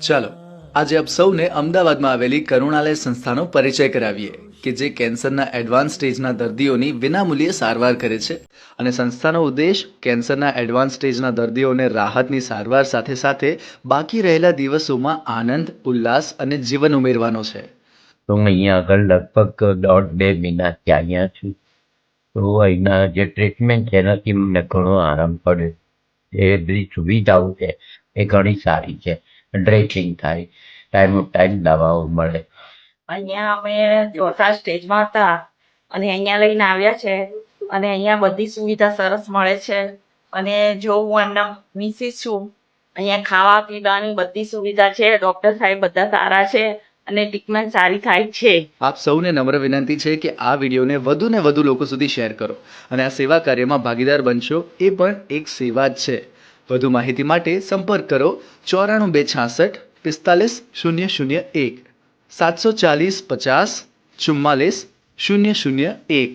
ચાલો આજે આપ સૌને અમદાવાદમાં આવેલી કરુણાલય સંસ્થાનો પરિચય કરાવીએ કે જે કેન્સરના એડવાન્સ સ્ટેજના દર્દીઓની વિનામૂલ્યે સારવાર કરે છે અને સંસ્થાનો ઉદ્દેશ કેન્સરના એડવાન્સ સ્ટેજના દર્દીઓને રાહતની સારવાર સાથે સાથે બાકી રહેલા દિવસોમાં આનંદ ઉલ્લાસ અને જીવન ઉમેરવાનો છે. તો હું અહીંયા આગળ લગભગ 1.5-2 મહિનાથી અહીંયા છું. તો અહીંના જે ટ્રીટમેન્ટ છે એનાથી મને ઘણો આરામ પડે. એ બધી સુવિધાઓ છે એ ઘણી સારી છે. ડ્રેસિંગ થાય, ટાઈમ દવાઓ મળે. અહીંયા અમે ચોથા સ્ટેજમાં હતા અને અહીંયા લઈને આવ્યા છે અને અહીંયા બધી સુવિધા સરસ મળે છે. અને જો હું એમના મિસિસ છું, અહીંયા ખાવા પીવાની બધી સુવિધા છે. ડૉક્ટર સાહેબ બધા સારા છે અને ટ્રીટમેન્ટ સારી થાય છે. આપ સૌને નમ્ર વિનંતી છે કે આ વિડીયોને વધુને વધુ લોકો સુધી શેર કરો અને આ સેવા કાર્યમાં ભાગીદાર બનશો. એ પણ એક સેવા જ છે. વધુ માહિતી માટે સંપર્ક કરો 94 266 45 001 740 50 44 001.